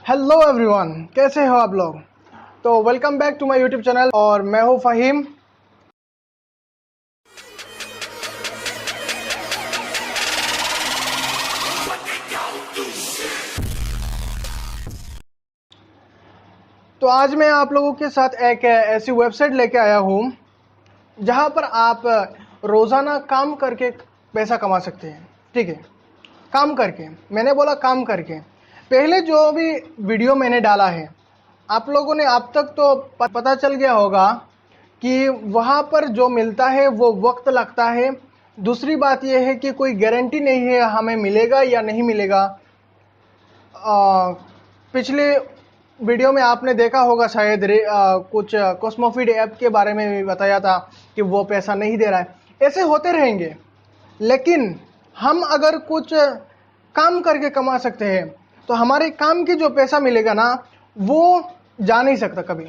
Hello everyone, कैसे हो आप लोग। तो welcome back to my YouTube channel और मैं हूं फ़हीम। तो आज मैं आप लोगों के साथ एक ऐसी वेबसाइट लेके आया हूं जहां पर आप रोज़ाना काम करके पैसा कमा सकते हैं। ठीक है, काम करके, मैंने बोला काम करके। पहले जो भी वीडियो मैंने डाला है आप लोगों ने अब तक तो पता चल गया होगा कि वहाँ पर जो मिलता है वो वक्त लगता है। दूसरी बात यह है कि कोई गारंटी नहीं है हमें मिलेगा या नहीं मिलेगा। पिछले वीडियो में आपने देखा होगा शायद कुछ कॉस्मोफीड ऐप के बारे में भी बताया था कि वो पैसा नहीं दे रहा है। ऐसे होते रहेंगे, लेकिन हम अगर कुछ काम करके कमा सकते हैं तो हमारे काम की जो पैसा मिलेगा ना, वो जा नहीं सकता कभी,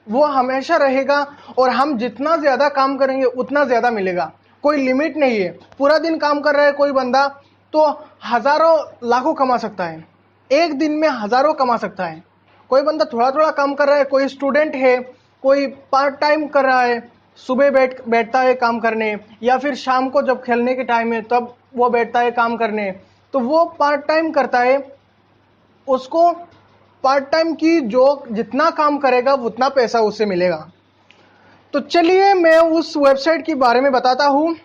वो हमेशा रहेगा। और हम जितना ज़्यादा काम करेंगे उतना ज़्यादा मिलेगा, कोई लिमिट नहीं है। पूरा दिन काम कर रहा है कोई बंदा तो हज़ारों लाखों कमा सकता है, एक दिन में हज़ारों कमा सकता है। कोई बंदा थोड़ा थोड़ा काम कर रहा है, कोई स्टूडेंट है, कोई पार्ट टाइम कर रहा है, सुबह बैठता है काम करने, या फिर शाम को जब खेलने के टाइम है तब वो बैठता है काम करने, तो वो पार्ट टाइम करता है। उसको पार्ट टाइम की जो जितना काम करेगा उतना पैसा उससे मिलेगा। तो चलिए मैं उस वेबसाइट के बारे में बताता हूँ।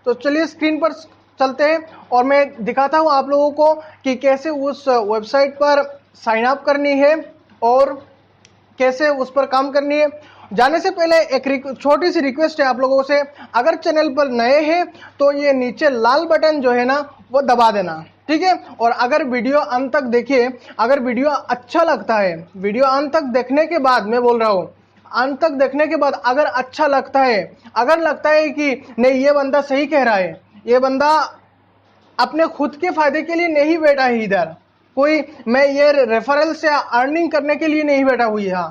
तो चलिए स्क्रीन पर चलते हैं और मैं दिखाता हूँ आप लोगों को कि कैसे उस वेबसाइट पर साइन अप करनी है और कैसे उस पर काम करनी है। जाने से पहले एक छोटी सी रिक्वेस्ट है आप लोगों से, अगर चैनल पर नए हैं तो ये नीचे लाल बटन जो है ना वो दबा देना, ठीक है। और अगर वीडियो अंत तक देखिए, अगर वीडियो अच्छा लगता है, वीडियो अंत तक देखने के बाद, मैं बोल रहा हूँ अंत तक देखने के बाद अगर अच्छा लगता है, अगर लगता है कि नहीं ये बंदा सही कह रहा है, ये बंदा अपने खुद के फायदे के लिए नहीं बैठा है इधर, कोई मैं ये रेफरल से अर्निंग करने के लिए नहीं बैठा हुई है,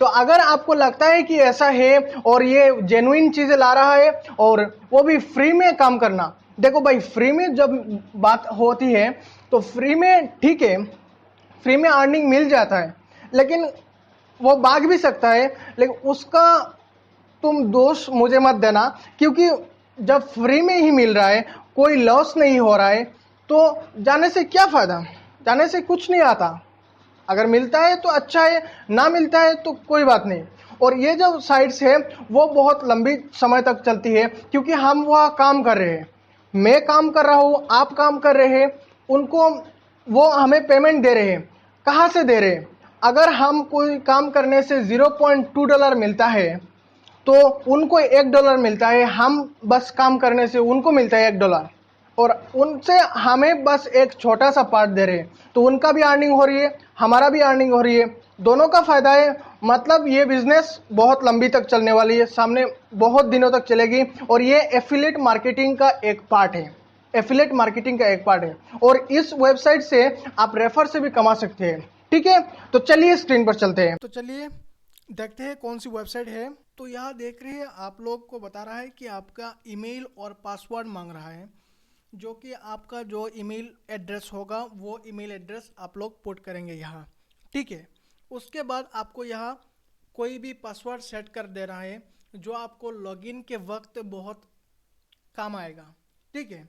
तो अगर आपको लगता है कि ऐसा है और ये जेन्युइन चीजें ला रहा है और वो भी फ्री में काम करना, देखो भाई फ्री में जब बात होती है तो फ्री में ठीक है, फ्री में अर्निंग मिल जाता है, लेकिन वो भाग भी सकता है, लेकिन उसका तुम दोष मुझे मत देना, क्योंकि जब फ्री में ही मिल रहा है, कोई लॉस नहीं हो रहा है, तो जाने से क्या फायदा, जाने से कुछ नहीं आता। अगर मिलता है तो अच्छा है, ना मिलता है तो कोई बात नहीं। और ये जो साइट्स है वो बहुत लंबी समय तक चलती है, क्योंकि हम वहाँ काम कर रहे हैं, मैं काम कर रहा हूँ, आप काम कर रहे हैं, उनको वो हमें पेमेंट दे रहे हैं। कहाँ से दे रहे हैं? अगर हम कोई काम करने से $0.2 मिलता है तो उनको $1 मिलता है, हम बस काम करने से उनको मिलता है $1, और उनसे हमें बस एक छोटा सा पार्ट दे रहे हैं, तो उनका भी अर्निंग हो रही है, हमारा भी अर्निंग हो रही है, दोनों का फायदा है। मतलब ये बिजनेस बहुत लंबी तक चलने वाली है, सामने बहुत दिनों तक चलेगी, और ये एफिलिएट मार्केटिंग का एक पार्ट है, एफिलिएट मार्केटिंग का एक पार्ट है। और इस वेबसाइट से आप रेफर से भी कमा सकते हैं, ठीक है। तो चलिए स्क्रीन पर चलते हैं, तो चलिए देखते हैं कौन सी वेबसाइट है। तो यहाँ देख रहे हैं आप लोग को बता रहा है कि आपका ईमेल और पासवर्ड मांग रहा है, जो कि आपका जो ईमेल एड्रेस होगा वो ईमेल एड्रेस आप लोग पुट करेंगे यहाँ, ठीक है। उसके बाद आपको यहाँ कोई भी पासवर्ड सेट कर दे रहा है जो आपको लॉगिन के वक्त बहुत काम आएगा, ठीक है।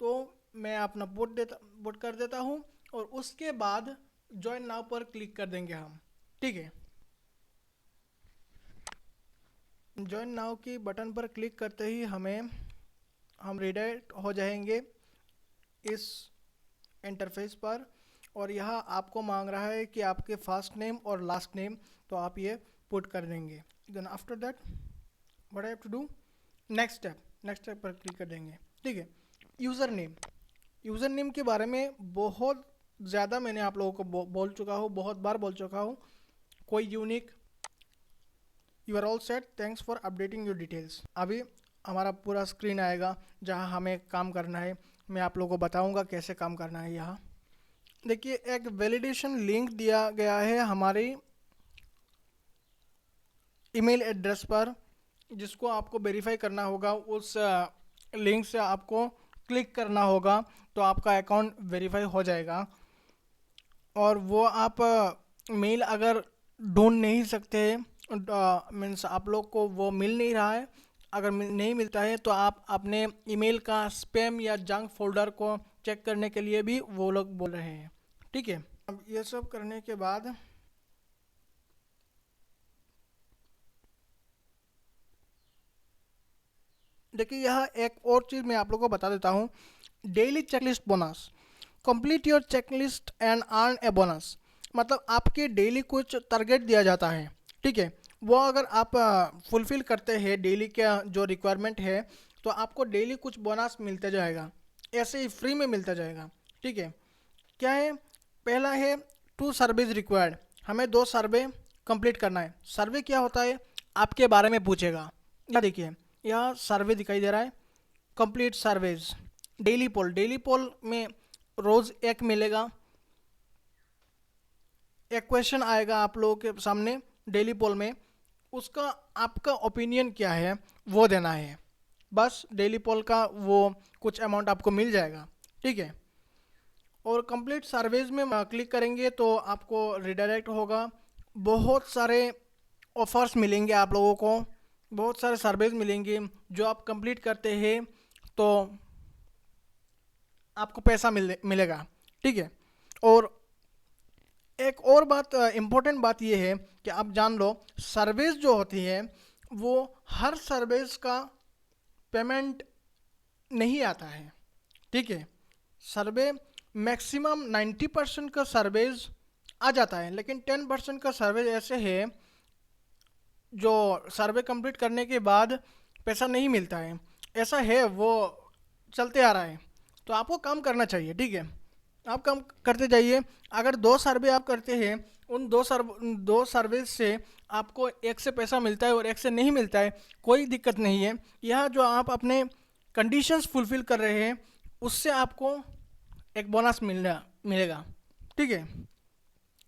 तो मैं अपना पुट कर देता हूँ और उसके बाद ज्वाइन नाउ पर क्लिक कर देंगे हम, ठीक है। ज्वाइन नाउ की बटन पर क्लिक करते ही हम रिडायरेक्ट हो जाएंगे इस इंटरफेस पर, और यहाँ आपको मांग रहा है कि आपके फर्स्ट नेम और लास्ट नेम, तो आप ये पुट कर देंगे। Then after that what I have to do, next step पर क्लिक कर देंगे, ठीक है। यूज़र नेम के बारे में बहुत ज़्यादा मैंने आप लोगों को बोल चुका हूँ, बहुत बार बोल चुका हूँ। कोई unique, you are all set, thanks for updating your details. अभी हमारा पूरा स्क्रीन आएगा जहाँ हमें काम करना है, मैं आप लोगों को बताऊंगा कैसे काम करना है। यहाँ देखिए एक वैलिडेशन लिंक दिया गया है हमारी ईमेल एड्रेस पर, जिसको आपको वेरीफाई करना होगा। उस लिंक से आपको क्लिक करना होगा तो आपका अकाउंट वेरीफाई हो जाएगा। और वो आप मेल अगर ढूंढ नहीं सकते, मीन्स आप लोग को वो मिल नहीं रहा है, अगर नहीं मिलता है तो आप अपने ईमेल का स्पैम या जंक फोल्डर को चेक करने के लिए भी वो लोग बोल रहे हैं। ठीक है, अब ये सब करने के बाद देखिए यहाँ एक और चीज़ मैं आप लोगों को बता देता हूँ। Daily checklist bonus, complete your checklist and earn a bonus. मतलब आपके डेली कुछ टारगेट दिया जाता है, ठीक है, वो अगर आप फुलफिल करते हैं डेली का जो रिक्वायरमेंट है, तो आपको डेली कुछ बोनस मिलते जाएगा, ऐसे ही फ्री में मिलता जाएगा। ठीक है, क्या है, पहला है 2 सर्वेज रिक्वायर्ड, हमें 2 सर्वे कंप्लीट करना है। सर्वे क्या होता है, आपके बारे में पूछेगा। या देखिए यहाँ सर्वे दिखाई दे रहा है, कंप्लीट सर्वेज, डेली पोल। डेली पोल में रोज़ एक मिलेगा, एक क्वेश्चन आएगा आप लोगों के सामने डेली पोल में, उसका आपका ओपिनियन क्या है वो देना है। बस डेली पोल का वो कुछ अमाउंट आपको मिल जाएगा। ठीक है, और कंप्लीट सर्वेज में क्लिक करेंगे तो आपको रिडायरेक्ट होगा, बहुत सारे ऑफर्स मिलेंगे आप लोगों को, बहुत सारे सर्वेज मिलेंगे जो आप कंप्लीट करते हैं तो आपको पैसा मिलेगा। ठीक है, और एक और बात, इम्पोर्टेंट बात ये है कि आप जान लो, सर्वेज जो होती है वो हर सर्वेज का पेमेंट नहीं आता है। ठीक है, सर्वे मैक्सिमम 90% का सर्वेज आ जाता है, लेकिन 10% का सर्वेज ऐसे है जो सर्वे कंप्लीट करने के बाद पैसा नहीं मिलता है। ऐसा है, वो चलते आ रहा है, तो आपको काम करना चाहिए। ठीक है, आप काम करते जाइए। अगर 2 सर्वे आप करते हैं, उन दो सर्वे से आपको एक से पैसा मिलता है और एक से नहीं मिलता है, कोई दिक्कत नहीं है। यह जो आप अपने कंडीशंस फुलफिल कर रहे हैं उससे आपको एक बोनस मिलेगा। ठीक है,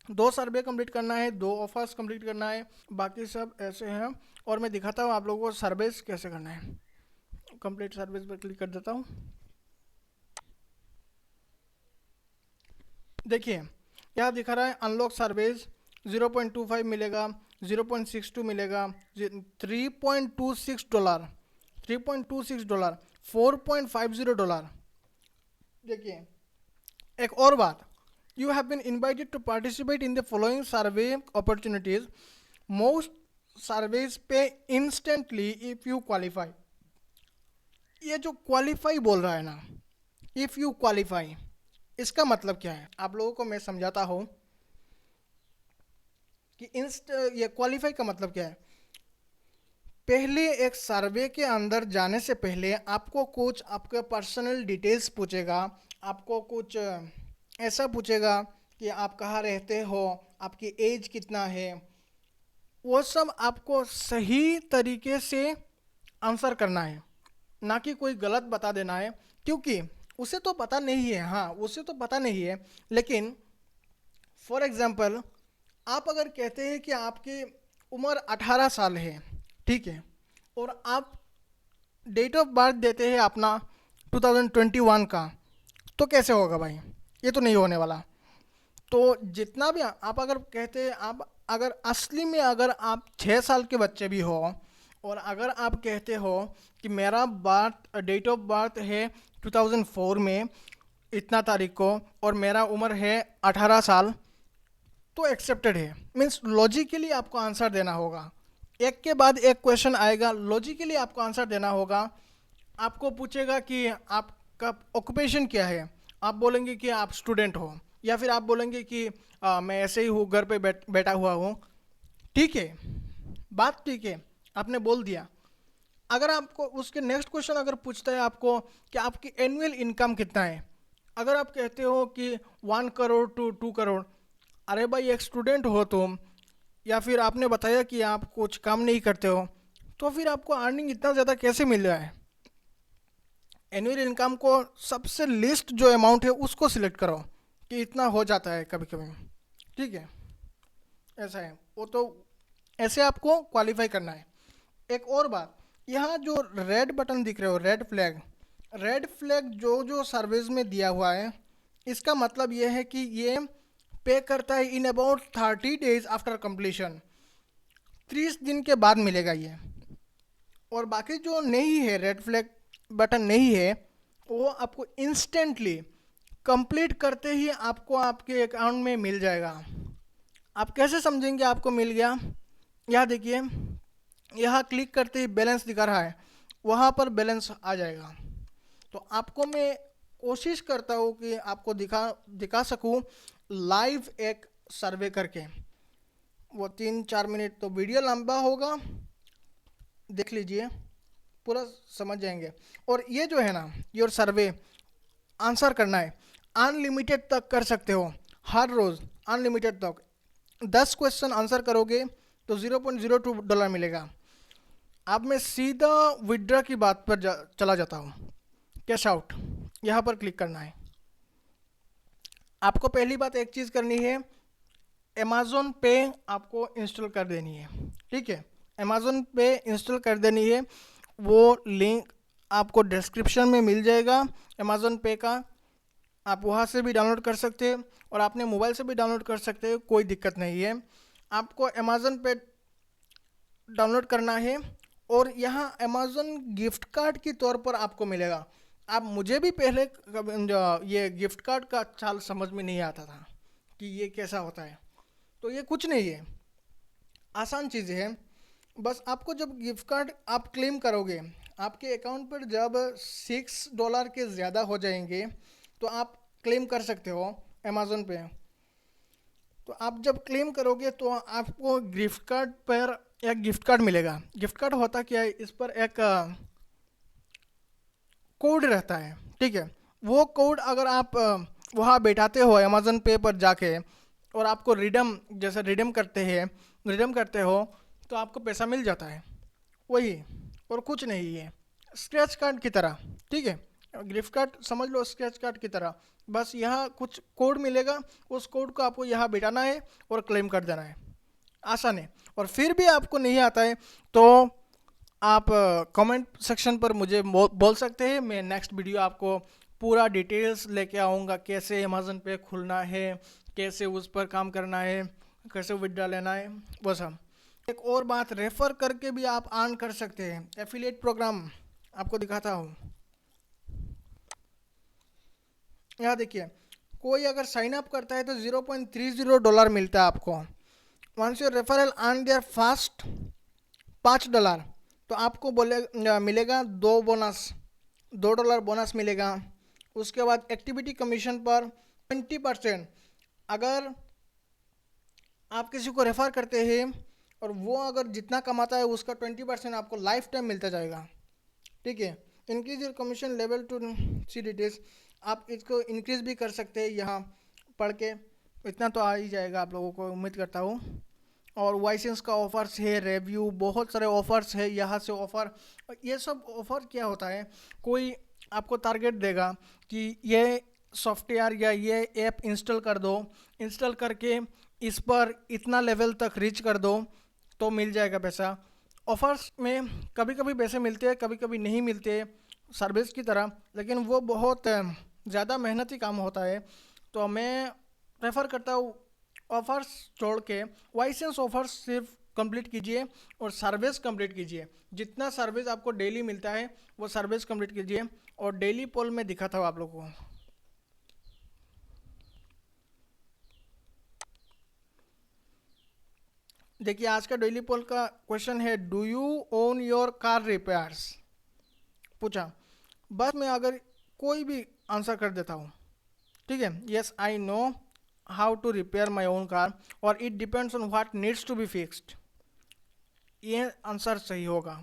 2 सर्वे कंप्लीट करना है, 2 ऑफर्स कंप्लीट करना है, बाकी सब ऐसे हैं। और मैं दिखाता हूँ आप लोगों को सर्वेस कैसे करना है। कंप्लीट सर्विस पर क्लिक कर देता हूँ। देखिए यहाँ दिखा रहा है अनलॉक सर्विस 0.25 मिलेगा, 0.62 मिलेगा, $3.26, $3.26, $4.50। देखिए एक और बात, you have been invited to participate in the following survey opportunities, most surveys पे इंस्टेंटली इफ यू क्वालिफाई। ये जो क्वालिफाई बोल रहा है ना, इफ यू क्वालिफाई, इसका मतलब क्या है आप लोगों को मैं समझाता हूँ कि ये क्वालिफाई का मतलब क्या है। पहले एक सर्वे के अंदर जाने से पहले आपको कुछ आपके पर्सनल डिटेल्स पूछेगा, आपको कुछ ऐसा पूछेगा कि आप कहाँ रहते हो, आपकी एज कितना है, वो सब आपको सही तरीके से आंसर करना है, ना कि कोई गलत बता देना है, क्योंकि उसे तो पता नहीं है। हाँ, उसे तो पता नहीं है, लेकिन फॉर एग्जांपल आप अगर कहते हैं कि आपकी उम्र 18 साल है, ठीक है, और आप डेट ऑफ बर्थ देते हैं अपना 2021 का, तो कैसे होगा भाई, ये तो नहीं होने वाला। तो जितना भी आप अगर कहते हैं, आप अगर असली में अगर आप 6 साल के बच्चे भी हो, और अगर आप कहते हो कि मेरा डेट ऑफ बर्थ है 2004 में इतना तारीख को और मेरा उम्र है 18 साल, तो एक्सेप्टेड है। मीन्स लॉजिकली आपको आंसर देना होगा, एक के बाद एक क्वेश्चन आएगा, लॉजिकली आपको आंसर देना होगा। आपको पूछेगा कि आपका ऑक्यूपेशन क्या है, आप बोलेंगे कि आप स्टूडेंट हो, या फिर आप बोलेंगे कि मैं ऐसे ही हूँ, घर पे बैठा हुआ हूँ। ठीक है, बात ठीक है, आपने बोल दिया। अगर आपको उसके नेक्स्ट क्वेश्चन अगर पूछता है आपको कि आपकी एनुअल इनकम कितना है, अगर आप कहते हो कि 1 करोड़ to 2 करोड़, अरे भाई एक स्टूडेंट हो तुम, या फिर आपने बताया कि आप कुछ काम नहीं करते हो, तो फिर आपको अर्निंग इतना ज़्यादा कैसे मिल रहा है। एनुअल इनकम को सबसे लिस्ट जो अमाउंट है उसको सिलेक्ट करो कि इतना हो जाता है कभी कभी। ठीक है, ऐसा है वो, तो ऐसे आपको क्वालिफाई करना है। एक और बात, यहाँ जो रेड बटन दिख रहे हो, रेड फ्लैग जो जो सर्विस में दिया हुआ है, इसका मतलब ये है कि ये पे करता है in about 30 days after completion. 30 दिन के बाद मिलेगा ये। और बाकी जो नहीं है, रेड फ्लैग बटन नहीं है, वो आपको इंस्टेंटली कंप्लीट करते ही आपको आपके अकाउंट में मिल जाएगा। आप कैसे समझेंगे आपको मिल गया? यहाँ देखिए, यहाँ क्लिक करते ही बैलेंस दिखा रहा है, वहाँ पर बैलेंस आ जाएगा। तो आपको मैं कोशिश करता हूँ कि आपको दिखा सकूँ लाइव एक सर्वे करके। वो 3-4 मिनट तो वीडियो लंबा होगा, देख लीजिए, पूरा समझ जाएंगे। और ये जो है ना, योर सर्वे आंसर करना है, अनलिमिटेड तक कर सकते हो, हर रोज़ अनलिमिटेड तक। 10 क्वेश्चन आंसर करोगे तो $0.02 मिलेगा। अब मैं सीधा विड्रॉ की बात पर चला जाता हूँ। कैश आउट, यहाँ पर क्लिक करना है। आपको पहली बात एक चीज़ करनी है, अमेज़न पे आपको इंस्टॉल कर देनी है। ठीक है, अमेज़न पे इंस्टॉल कर देनी है। वो लिंक आपको डिस्क्रिप्शन में मिल जाएगा अमेज़न पे का। आप वहाँ से भी डाउनलोड कर सकते हैं और अपने मोबाइल से भी डाउनलोड कर सकते हैं, कोई दिक्कत नहीं है। आपको अमेज़न पे डाउनलोड करना है और यहाँ अमेज़न गिफ्ट कार्ड के तौर पर आपको मिलेगा। आप मुझे भी पहले ये गिफ्ट कार्ड का चाल समझ में नहीं आता था कि ये कैसा होता है। तो ये कुछ नहीं है, आसान चीज़ है। बस आपको जब गिफ्ट कार्ड आप क्लेम करोगे, आपके अकाउंट पर जब $6 के ज़्यादा हो जाएंगे तो आप क्लेम कर सकते हो अमेज़न पे। तो आप जब क्लेम करोगे तो आपको गिफ्ट कार्ड पर एक गिफ्ट कार्ड मिलेगा। गिफ्ट कार्ड होता क्या है, इस पर एक कोड रहता है। ठीक है, वो कोड अगर आप वहाँ बैठाते हो अमेज़न पे पर जाके और आपको रिडीम करते हो तो आपको पैसा मिल जाता है, वही, और कुछ नहीं है, स्क्रैच कार्ड की तरह। ठीक है, गिफ्ट कार्ड समझ लो स्क्रैच कार्ड की तरह। बस यहाँ कुछ कोड मिलेगा, उस कोड को आपको यहाँ बिठाना है और क्लेम कर देना है, आसान है। और फिर भी आपको नहीं आता है तो आप कमेंट सेक्शन पर मुझे बोल सकते हैं। मैं नेक्स्ट वीडियो आपको पूरा डिटेल्स लेके आऊँगा, कैसे अमेज़न पे खुलना है, कैसे उस पर काम करना है, कैसे विड्रॉ लेना है, वो सब। एक और बात, रेफ़र करके भी आप अर्न कर सकते हैं। एफिलिएट प्रोग्राम आपको दिखाता हूँ। यहाँ देखिए, कोई अगर साइन अप करता है तो $0.30 मिलता है आपको। Once your referral earn their first $5, तो आपको मिलेगा $2 बोनस मिलेगा। उसके बाद एक्टिविटी कमीशन पर 20%। अगर आप किसी को रेफ़र करते हैं और वो अगर जितना कमाता है उसका 20% आपको लाइफ टाइम मिलता जाएगा। ठीक है, increase your commission level to see details, आप इसको इंक्रीज भी कर सकते हैं यहाँ पढ़ के, इतना तो आ ही जाएगा आप लोगों को, उम्मीद करता हूँ। और वाइसेंस का ऑफर्स है, रिव्यू, बहुत सारे ऑफर्स है यहाँ से ऑफ़र। ये सब ऑफ़र क्या होता है, कोई आपको टारगेट देगा कि ये सॉफ्टवेयर या ये ऐप इंस्टॉल कर दो, इंस्टॉल करके इस पर इतना लेवल तक रीच कर दो तो मिल जाएगा पैसा। ऑफर्स में कभी कभी पैसे मिलते हैं, कभी कभी नहीं मिलते, सर्विस की तरह, लेकिन वो बहुत ज़्यादा मेहनती काम होता है। तो मैं प्रेफर करता हूँ ऑफ़र्स छोड़ के लाइसेंस ऑफ़र्स सिर्फ कंप्लीट कीजिए और सर्विस कंप्लीट कीजिए। जितना सर्विस आपको डेली मिलता है वो सर्विस कंप्लीट कीजिए। और डेली पोल में दिखाता हूँ आप लोगों को। देखिए, आज का डेली पोल का क्वेश्चन है, do you own your car repairs, पूछा। बस मैं अगर कोई भी आंसर कर देता हूँ, ठीक है, yes I know how to repair my own car और it depends on what needs to be fixed, ये आंसर सही होगा।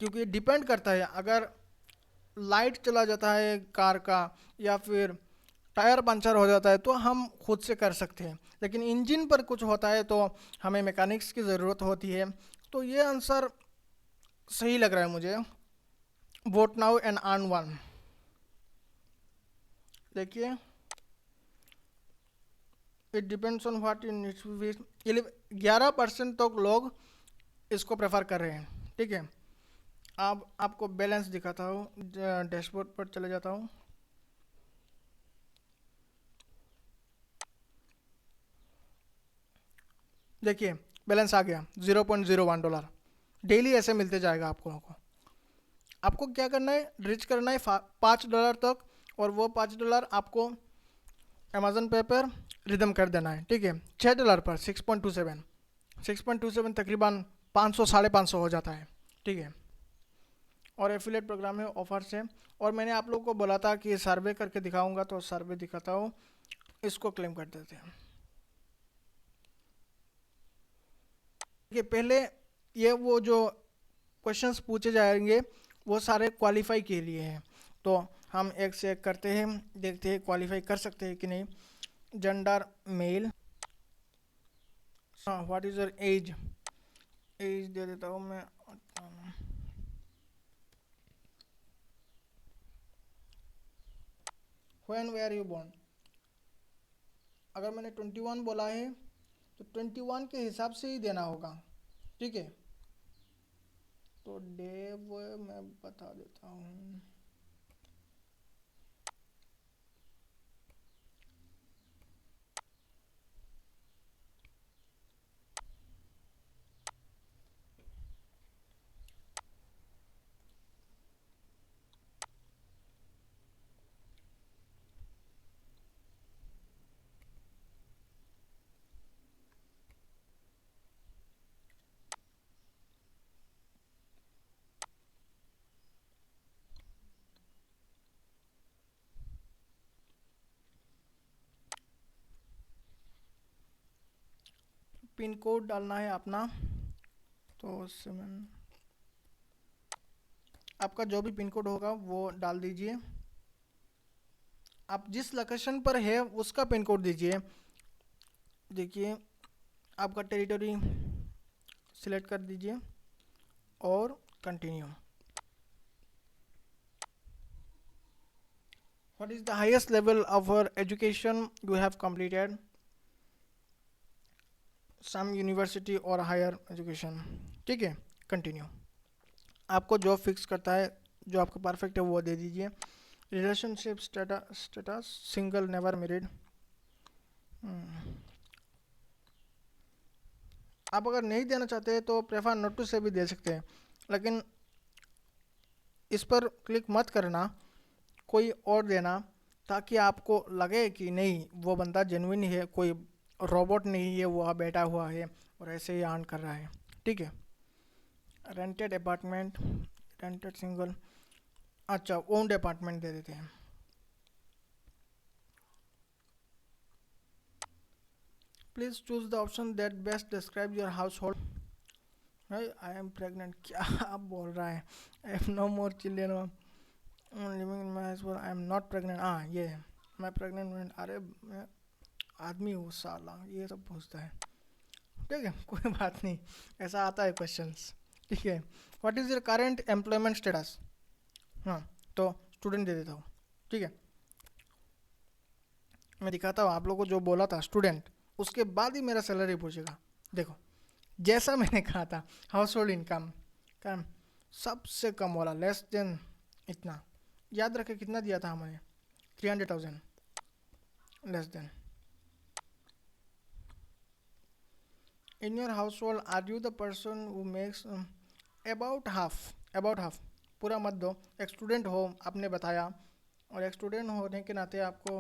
क्योंकि डिपेंड करता है, अगर लाइट चला जाता है कार का या फिर टायर पंचर हो जाता है तो हम खुद से कर सकते हैं, लेकिन इंजन पर कुछ होता है तो हमें मैकेनिक्स की ज़रूरत होती है। तो ये आंसर सही लग रहा है मुझे। Vote now and earn one. देखिए, it depends on what in 11% तक लोग इसको प्रेफर कर रहे हैं। ठीक है, अब आपको बैलेंस दिखाता हूँ, डैशबोर्ड पर चले जाता हूँ। देखिए बैलेंस आ गया $0.01। डेली ऐसे मिलते जाएगा आपको। आपको क्या करना है, रिच करना है $5 तक, और वो $5 आपको अमेजन पे पर रिदम कर देना है, ठीक है। $6 पर 6.27 तकरीबन 500 550 हो जाता है, ठीक है। और एफिलेट प्रोग्राम है, ऑफर्स है। और मैंने आप लोगों को बोला था कि सर्वे करके दिखाऊंगा, तो सर्वे दिखाता हूँ, इसको क्लेम कर देते हैं। ये पहले ये वो जो क्वेश्चंस पूछे जाएंगे वो सारे क्वालिफाई के लिए हैं, तो हम एक से एक करते हैं, देखते हैं क्वालिफाई कर सकते हैं कि नहीं। Gender male, what is your age, age दे देता हूँ मैं। व्हेन वेयर यू बोर्न, अगर मैंने 21 बोला है तो 21 के हिसाब से ही देना होगा, ठीक है। तो डे वो मैं बता देता हूँ, पिन कोड डालना है अपना। तो 7, आपका जो भी पिन कोड होगा वो डाल दीजिए। आप जिस लोकेशन पर है उसका पिन कोड दीजिए। देखिए आपका टेरिटरी सिलेक्ट कर दीजिए और continue. What is the highest level of education you have completed, some university और हायर एजुकेशन, ठीक है। कंटिन्यू। आपको जो फिक्स करता है, जो आपका परफेक्ट है वो दे दीजिए। Relationship status single, never married. आप अगर नहीं देना चाहते तो प्रेफर नोट टू से भी दे सकते हैं, लेकिन इस पर क्लिक मत करना, कोई और देना, ताकि आपको लगे कि नहीं वो बंदा जेन्युइन है, कोई रोबोट नहीं है, वो बैठा हुआ है और ऐसे ही अर्न कर रहा है, ठीक है। रेंटेड अपार्टमेंट, रेंटेड सिंगल, अच्छा ओन्ड अपार्टमेंट दे देते हैं। Please choose the option that best describe your household. I am pregnant, क्या आप बोल रहा है। I have no more children living in my house, I am not pregnant. हाँ ये मैं प्रेगनेंट, अरे मैं आदमी हूँ साला, ये सब पूछता है, ठीक है। कोई बात नहीं, ऐसा आता है क्वेश्चंस, ठीक है। What is your current employment status, हाँ तो स्टूडेंट दे देता हूँ, ठीक है। मैं दिखाता हूँ आप लोगों को, जो बोला था स्टूडेंट, उसके बाद ही मेरा सैलरी पूछेगा। देखो जैसा मैंने कहा था, हाउस होल्ड इनकम कम, सबसे कम वाला, लेस देन इतना, याद रखे कितना दिया था हमने, 300,000 less than. In your household are you the person who makes, about half पूरा मत दो। एक स्टूडेंट हो आपने बताया, और एक स्टूडेंट होने के नाते आपको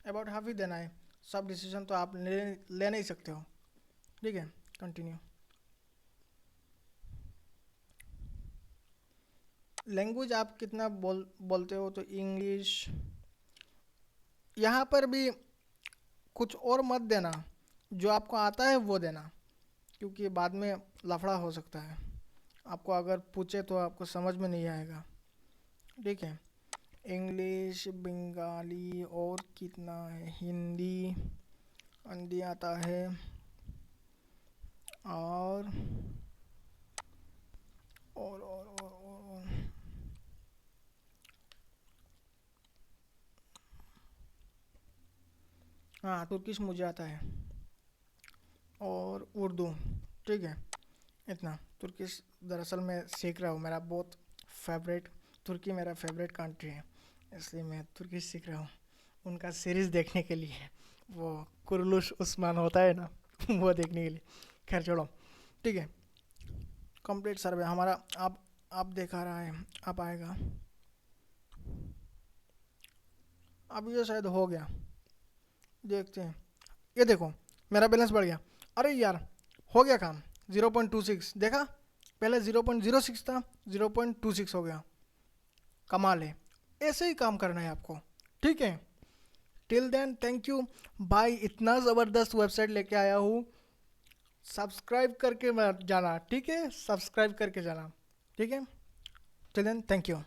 अबाउट हाफ ही देना है, सब डिसीजन तो आप ले नहीं सकते हो, ठीक है। कंटिन्यू। लैंग्वेज आप कितना बोलते हो, तो इंग्लिश, यहाँ पर भी कुछ और मत देना, जो आपको आता है वो देना, क्योंकि बाद में लफड़ा हो सकता है, आपको अगर पूछे तो आपको समझ में नहीं आएगा, ठीक है। इंग्लिश, बंगाली, और कितना है, हिंदी, हिंदी आता है, और और हाँ तुर्किश मुझे आता है, और उर्दू, ठीक है। इतना तुर्किश दरअसल मैं सीख रहा हूँ, मेरा बहुत फेवरेट, तुर्की मेरा फेवरेट कंट्री है, इसलिए मैं तुर्किश सीख रहा हूँ उनका सीरीज़ देखने के लिए, वो कुरलुश उस्मान होता है ना वो देखने के लिए। खैर छोड़ो, ठीक है। कंप्लीट सर्वे हमारा अब दिखा रहा है, अब आएगा, अब ये शायद हो गया, देखते हैं। ये देखो मेरा बैलेंस बढ़ गया। अरे यार हो गया काम, 0.26 देखा, पहले 0.06 था, 0.26 हो गया। कमाल है, ऐसे ही काम करना है आपको, ठीक है। टिल देन थैंक यू भाई, इतना ज़बरदस्त वेबसाइट लेके आया हूँ, सब्सक्राइब करके जाना, ठीक है, सब्सक्राइब करके जाना, ठीक है। Till then thank you.